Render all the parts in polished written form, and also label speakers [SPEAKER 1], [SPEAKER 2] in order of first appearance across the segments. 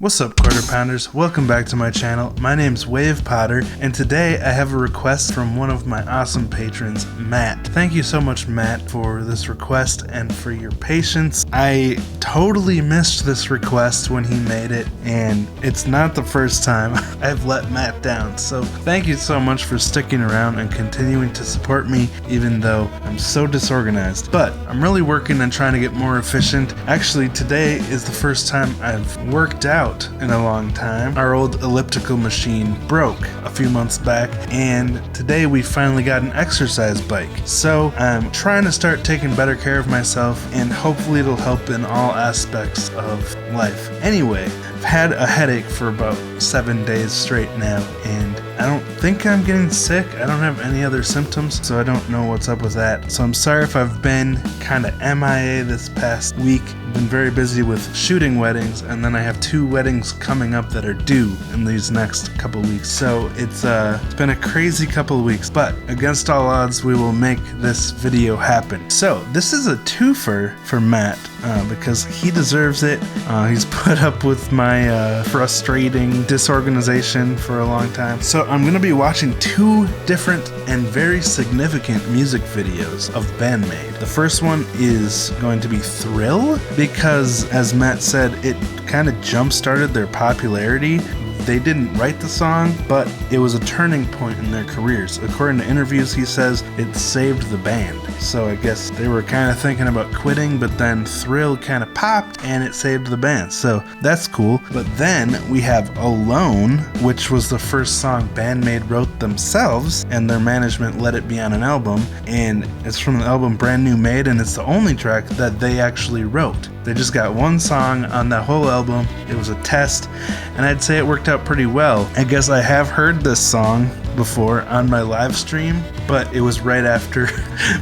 [SPEAKER 1] What's up, Quarter Pounders? Welcome back to my channel. My name's Wave Potter, and today I have a request from one of my awesome patrons, Matt. Thank you so much, Matt, for this request and for your patience. I totally missed this request when he made it, and it's not the first time I've let Matt down. So thank you so much for sticking around and continuing to support me, even though I'm so disorganized. But I'm really working on trying to get more efficient. Actually, today is the first time I've worked out in a long time. Our old elliptical machine broke a few months back, and today we finally got an exercise bike. So I'm trying to start taking better care of myself, and hopefully it'll help in all aspects of life. Anyway, I've had a headache for about 7 days straight now, and I don't think I'm getting sick. I don't have any other symptoms, so I don't know what's up with that. So I'm sorry if I've been kind of MIA this past week. I've been very busy with shooting weddings, and then I have 2 weddings coming up that are due in these next couple weeks. So it's been a crazy couple of weeks, but against all odds, we will make this video happen. So this is a twofer for Matt, because he deserves it. He's put up with my frustrating disorganization for a long time. So I'm going to be watching 2 different and very significant music videos of BAND-MAID. The first one is going to be Thill, because as Matt said, it kind of jump-started their popularity. They didn't write the song, but it was a turning point in their careers. According to interviews, he says it saved the band. So I guess they were kind of thinking about quitting, but then Thill kind of popped and it saved the band. So that's cool. But then we have Alone, which was the first song BAND-MAID wrote themselves, and their management let it be on an album. And it's from the album Brand New Made, and it's the only track that they actually wrote. They just got 1 song on that whole album. It was a test, and I'd say it worked out pretty well. I guess I have heard this song before on my live stream, but it was right after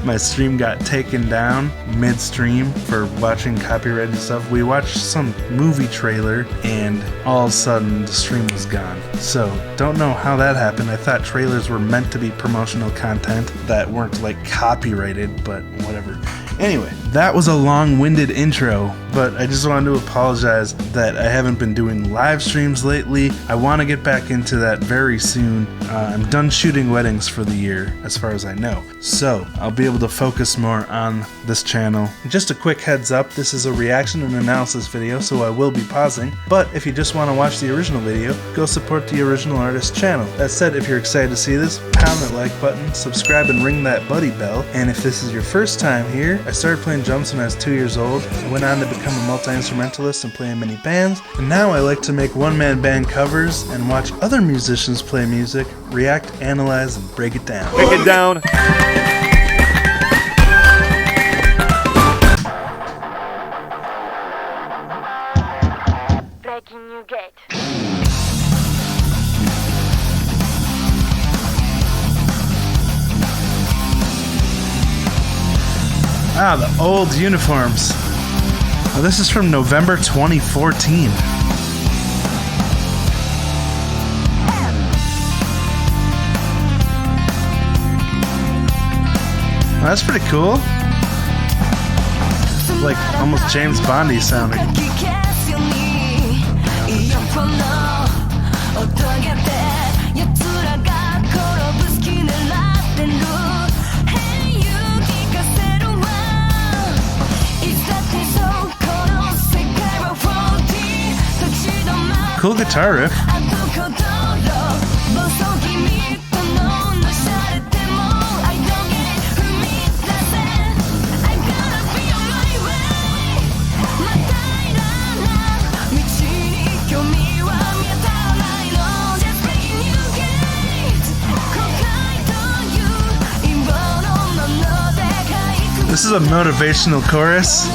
[SPEAKER 1] my stream got taken down midstream for watching copyrighted stuff. We watched some movie trailer, and all of a sudden the stream was gone. So don't know how that happened. I thought trailers were meant to be promotional content that weren't like copyrighted, but whatever. Anyway, that was a long-winded intro, but I just wanted to apologize that I haven't been doing live streams lately. I want to get back into that very soon. I'm done shooting weddings for the year, as far as I know. So, I'll be able to focus more on this channel. Just a quick heads up, this is a reaction and analysis video, so I will be pausing. But if you just want to watch the original video, go support the original artist's channel. That said, if you're excited to see this, pound that like button, subscribe and ring that buddy bell. And if this is your first time here, I started playing drums when I was 2 years old. I went on to become a multi-instrumentalist and play in many bands. And now I like to make one-man band covers and watch other musicians play music, react, analyze, and break it down.
[SPEAKER 2] Break it down!
[SPEAKER 3] Breaking new gate.
[SPEAKER 1] Ah, the old uniforms. Oh, this is from November 2014. Oh, that's pretty cool. Like almost James Bondy sounding. Cool guitar riff. This is a motivational chorus.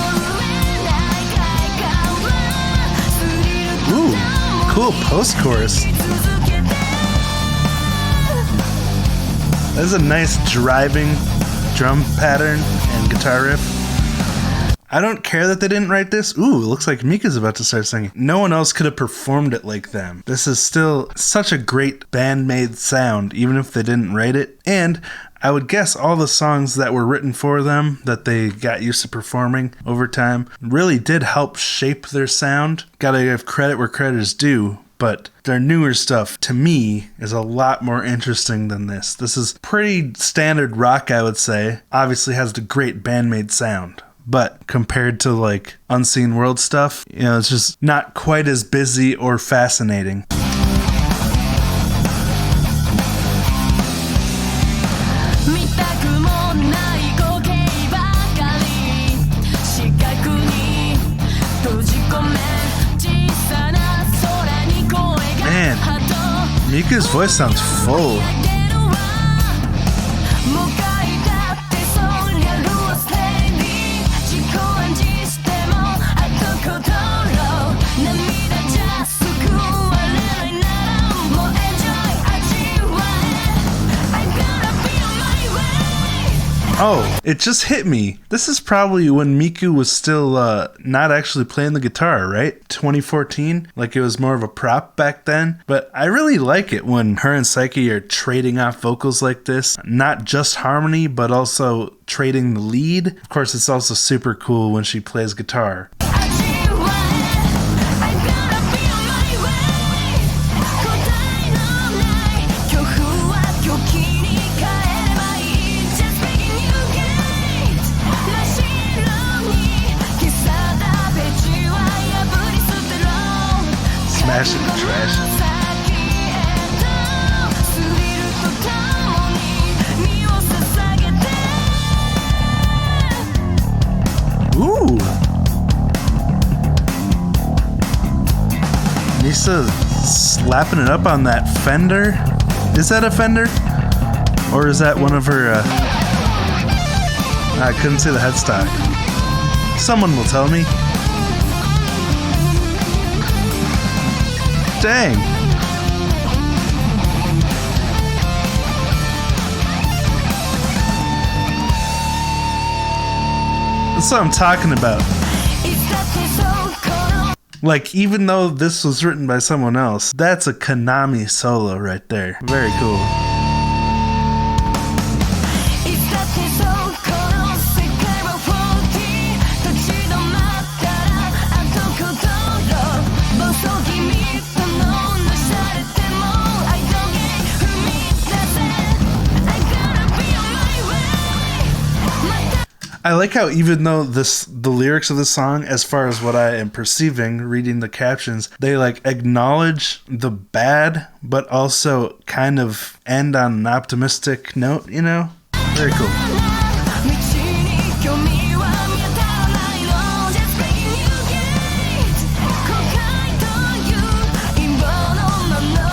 [SPEAKER 1] Ooh, cool post-chorus. That is a nice driving drum pattern and guitar riff. I don't care that they didn't write this. Ooh, it looks like Mika's about to start singing. No one else could have performed it like them. This is still such a great BAND-MAID sound, even if they didn't write it. And I would guess all the songs that were written for them that they got used to performing over time really did help shape their sound. Gotta give credit where credit is due, but their newer stuff, to me, is a lot more interesting than this. This is pretty standard rock, I would say. Obviously has the great BAND-MAID sound. But compared to like Unseen World stuff, you know, it's just not quite as busy or fascinating. Man, Miku's voice sounds full. Oh, it just hit me. This is probably when Miku was still not actually playing the guitar, right? 2014? Like it was more of a prop back then. But I really like it when her and Psyche are trading off vocals like this. Not just harmony, but also trading the lead. Of course, it's also super cool when she plays guitar. Smash it and trash it. Ooh! Misa slapping it up on that Fender. Is that a Fender? Or is that one of her, I couldn't see the headstock. Someone will tell me. Dang. That's what I'm talking about. Like, even though this was written by someone else, that's a Konami solo right there. Very cool. I like how even though the lyrics of this song, as far as what I am perceiving, reading the captions, they like acknowledge the bad, but also kind of end on an optimistic note, you know? Very cool.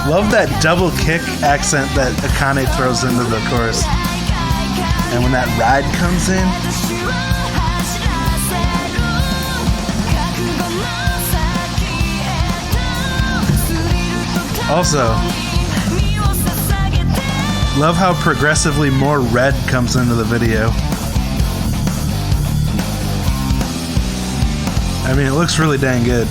[SPEAKER 1] Love that double kick accent that Akane throws into the chorus. And when that ride comes in, also, love how progressively more red comes into the video. I mean, it looks really dang good.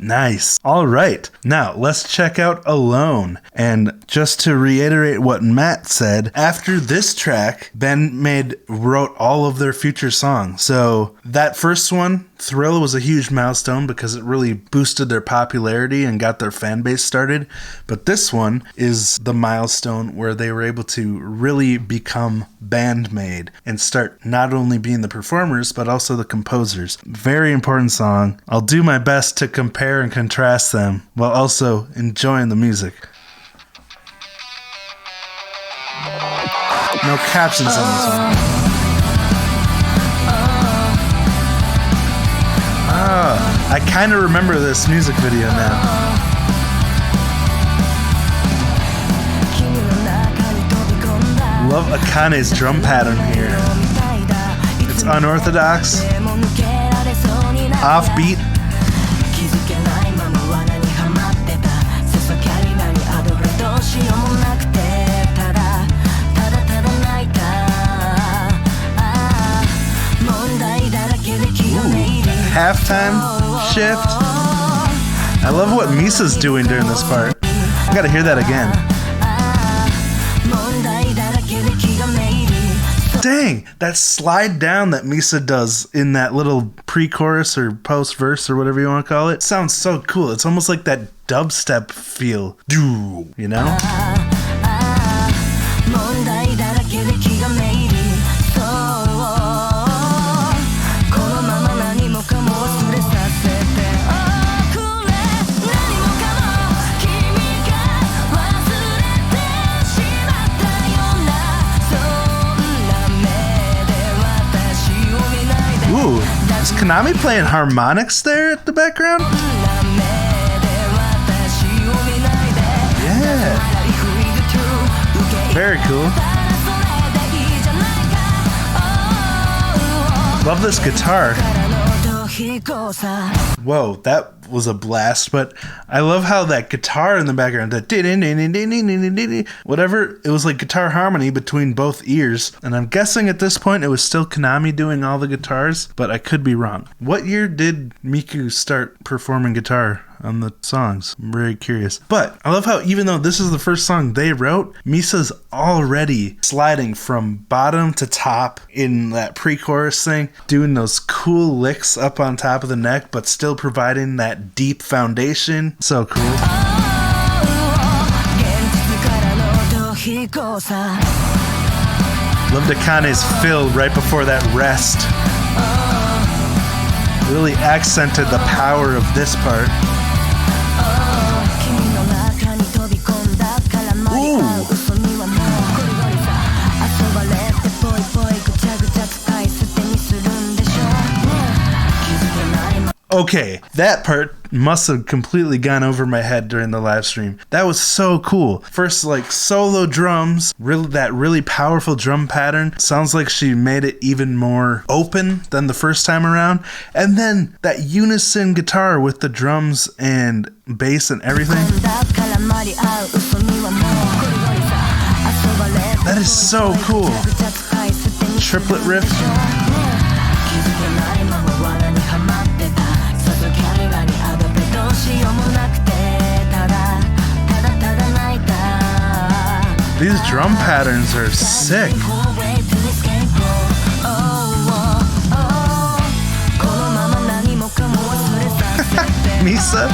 [SPEAKER 1] Nice. All right. Now let's check out Alone. And just to reiterate what Matt said, after this track, BAND-MAID wrote all of their future songs. So that first one, Thrill, was a huge milestone because it really boosted their popularity and got their fan base started. But this one is the milestone where they were able to really become BAND-MAID and start not only being the performers, but also the composers. Very important song. I'll do my best to compare and contrast them while also enjoying the music. No captions on this one. I kind of remember this music video now. Love Akane's drum pattern here. It's unorthodox, offbeat. Halftime shift. I love what Misa's doing during this part. I gotta hear that again. Dang, that slide down that Misa does in that little pre-chorus or post-verse or whatever you want to call it sounds so cool. It's almost like that dubstep feel. You know? Ooh, is Konami playing harmonics there at the background? Yeah. Very cool. Love this guitar. Whoa, that was a blast, but I love how that guitar in the background, that whatever, it was like guitar harmony between both ears, and I'm guessing at this point it was still Konami doing all the guitars, but I could be wrong. What year did Miku start performing guitar on the songs? I'm very curious. But I love how even though this is the first song they wrote, Misa's already sliding from bottom to top in that pre-chorus thing, doing those cool licks up on top of the neck, but still providing that deep foundation. So cool. Love Dakane's fill right before that rest. Really accented the power of this part. Okay, that part must have completely gone over my head during the live stream. That was so cool. First, like, solo drums, that really powerful drum pattern. Sounds like she made it even more open than the first time around. And then that unison guitar with the drums and bass and everything. That is so cool. Triplet riff. These drum patterns are sick. Misa.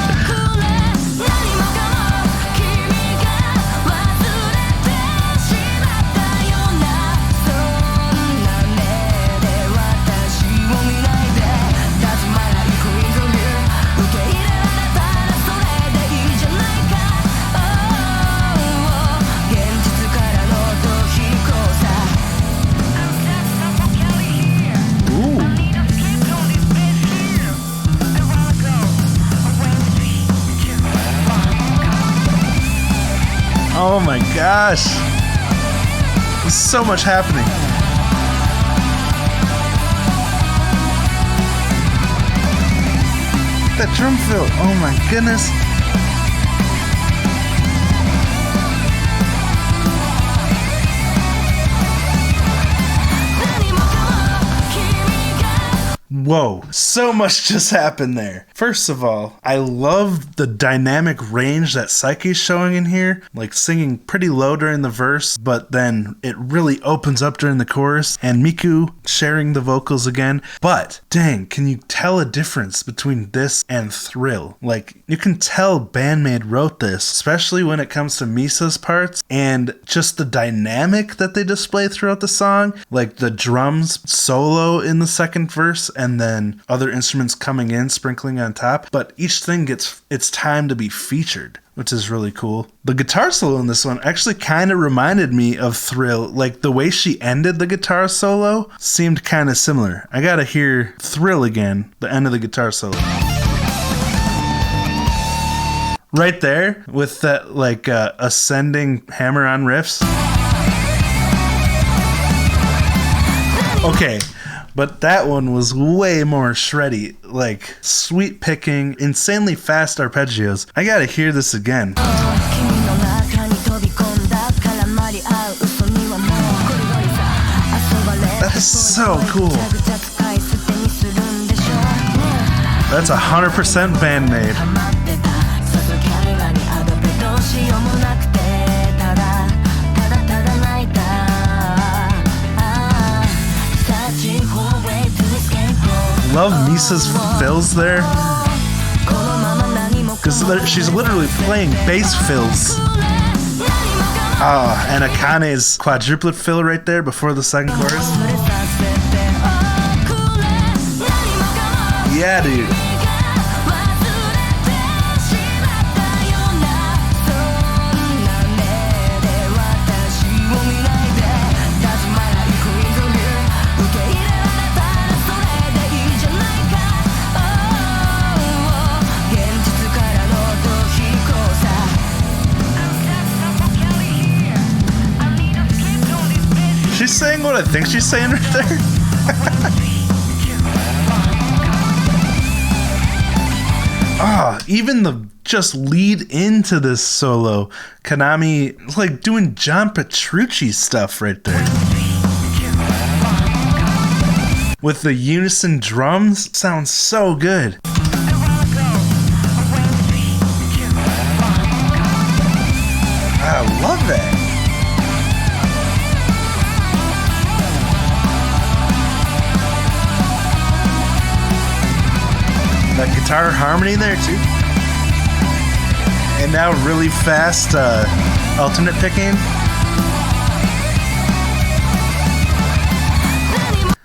[SPEAKER 1] Oh my gosh. There's so much happening. That drum fill. Oh my goodness. Whoa, so much just happened there. First of all, I love the dynamic range that Psyche's showing in here, like singing pretty low during the verse, but then it really opens up during the chorus, and Miku sharing the vocals again. But dang, can you tell a difference between this and Thrill? Like, you can tell BAND-MAID wrote this, especially when it comes to Misa's parts, and just the dynamic that they display throughout the song, like the drums solo in the second verse, and then other instruments coming in, sprinkling on top, but each thing gets its time to be featured, which is really cool. The guitar solo in this one actually kind of reminded me of Thrill. Like, the way she ended the guitar solo seemed kind of similar. I gotta hear Thrill again, the end of the guitar solo. Right there, with that, like, ascending hammer-on riffs. Okay, but that one was way more shreddy, like sweet picking, insanely fast arpeggios. I gotta hear this again. That is so cool. That's 100% BAND-MAID. Love Misa's fills there, because she's literally playing bass fills. And Akane's quadruplet fill right there before the second chorus. Yeah, dude. She's saying what I think she's saying right there. Even the just lead into this solo, Konami like doing John Petrucci stuff right there. With the unison drums, sounds so good. I love that. That guitar harmony there too. And now really fast alternate picking.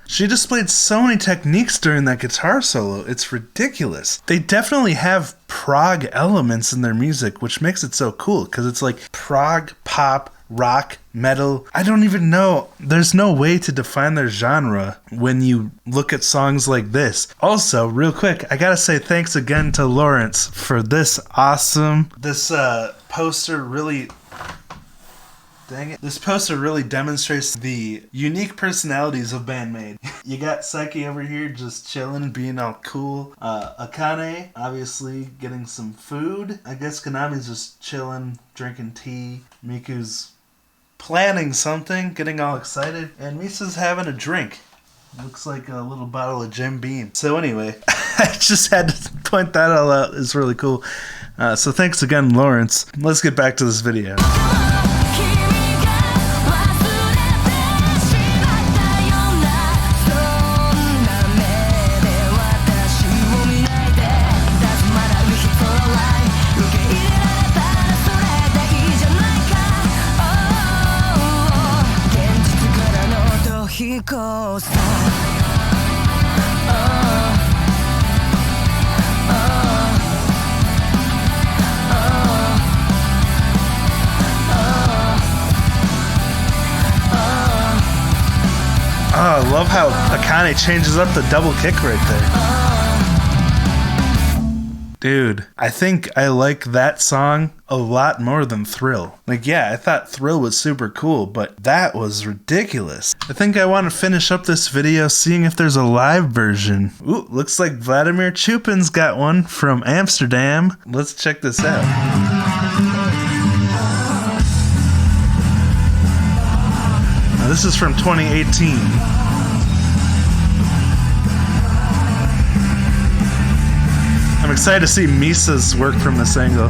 [SPEAKER 1] She displayed so many techniques during that guitar solo, it's ridiculous. They definitely have prog elements in their music, which makes it so cool, because it's like prog, pop, rock, metal. I don't even know. There's no way to define their genre when you look at songs like this. Also, real quick, I gotta say thanks again to Lawrence for this awesome... This poster really... Dang it. This poster really demonstrates the unique personalities of BAND-MAID. You got Psyche over here just chilling, being all cool. Akane, obviously, getting some food. I guess Konami's just chilling, drinking tea. Miku's planning something, getting all excited. And Misa's having a drink. Looks like a little bottle of Jim Beam. So anyway, I just had to point that all out. It's really cool. So thanks again, Lawrence. Let's get back to this video. I love how Akane changes up the double kick right there. Dude, I think I like that song a lot more than Thill. Like, yeah, I thought Thill was super cool, but that was ridiculous. I think I want to finish up this video seeing if there's a live version. Ooh, looks like Vladimir Chupin's got one from Amsterdam. Let's check this out. Now, this is from 2018. I'm excited to see Misa's work from this angle.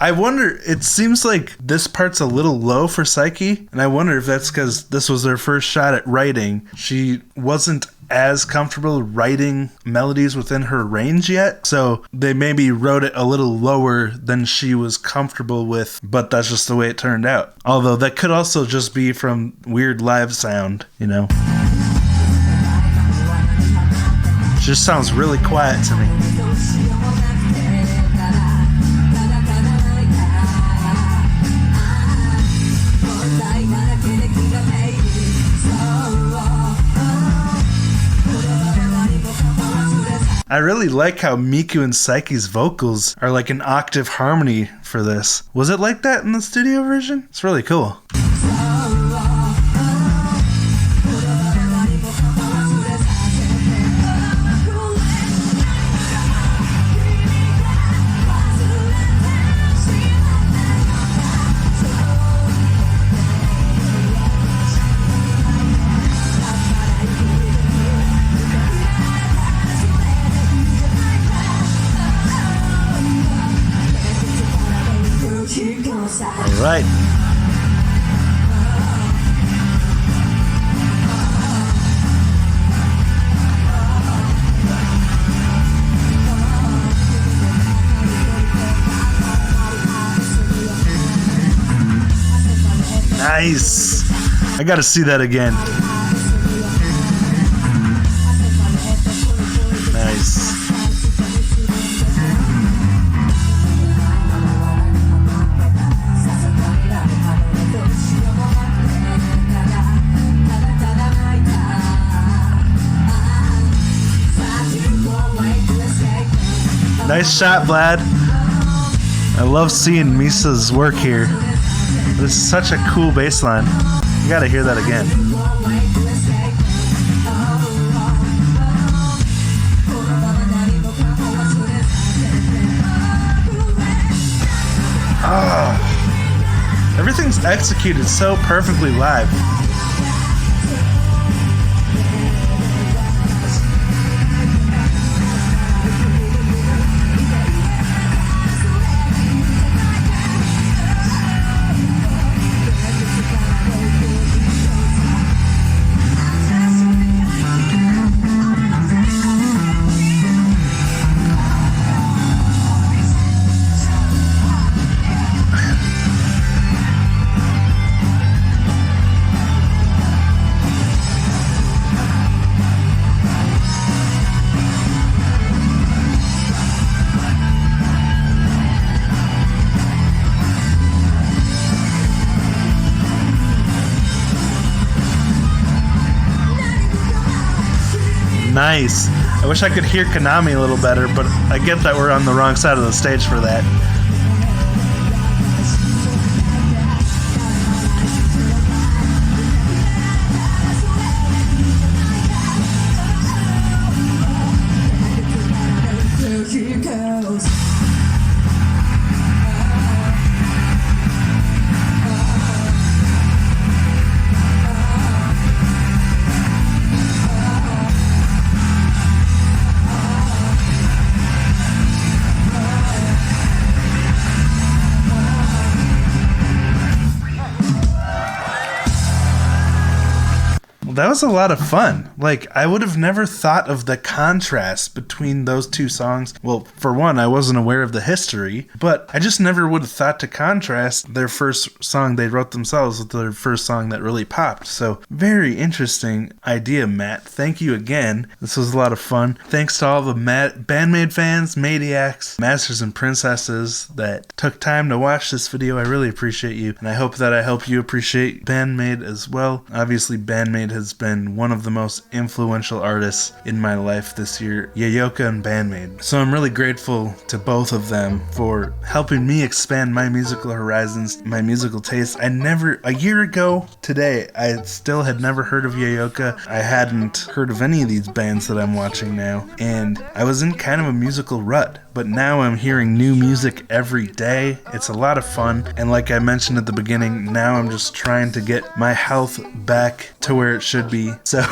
[SPEAKER 1] I wonder, it seems like this part's a little low for Psyche, and I wonder if that's because this was their first shot at writing. She wasn't as comfortable writing melodies within her range yet, so they maybe wrote it a little lower than she was comfortable with, but that's just the way it turned out. Although that could also just be from weird live sound, you know? It just sounds really quiet to me. I really like how Miku and Psyche's vocals are like an octave harmony for this. Was it like that in the studio version? It's really cool. All right. Nice. I gotta see that again. Nice. Nice shot, Vlad. I love seeing Misa's work here. This is such a cool bass line. You gotta hear that again. Oh, everything's executed so perfectly live. Nice. I wish I could hear Konami a little better, but I get that we're on the wrong side of the stage for that. That was a lot of fun. Like, I would have never thought of the contrast between those two songs. Well, for one, I wasn't aware of the history, but I just never would have thought to contrast their first song they wrote themselves with their first song that really popped. So, very interesting idea, Matt. Thank you again. This was a lot of fun. Thanks to all the BAND-MAID fans, Maniacs, Masters and Princesses that took time to watch this video. I really appreciate you, and I hope that I help you appreciate BAND-MAID as well. Obviously, BAND-MAID has been one of the most influential artists in my life this year, Yayoka and BAND-MAID. So I'm really grateful to both of them for helping me expand my musical horizons, my musical taste. A year ago today, I still had never heard of Yayoka. I hadn't heard of any of these bands that I'm watching now, and I was in kind of a musical rut. But now I'm hearing new music every day. It's a lot of fun, and like I mentioned at the beginning, now I'm just trying to get my health back to where it should be. So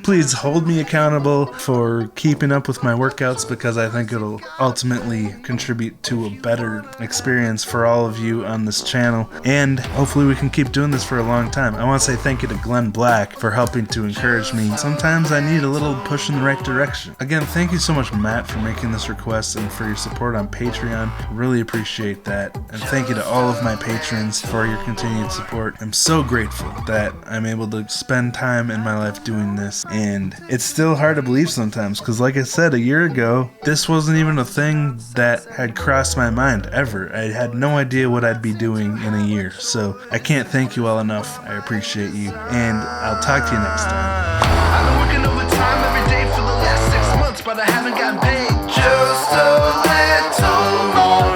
[SPEAKER 1] please hold me accountable for keeping up with my workouts, because I think it'll ultimately contribute to a better experience for all of you on this channel, and hopefully we can keep doing this for a long time. I want to say thank you to Glen Black for helping to encourage me. Sometimes I need a little push in the right direction. Again, thank you so much, Matt, for making this request and for your support on Patreon. Really appreciate that, and thank you to all of my patrons for your continued support. I'm so grateful that I'm able to spend time in my life doing this, and it's still hard to believe sometimes, because like I said, a year ago this wasn't even a thing that had crossed my mind ever. I had no idea what I'd be doing in a year, so I can't thank you all enough. I appreciate you, and I'll talk to you next time.
[SPEAKER 2] I've been working overtime every day for the last 6 months, but I haven't gotten paid. Just a little more.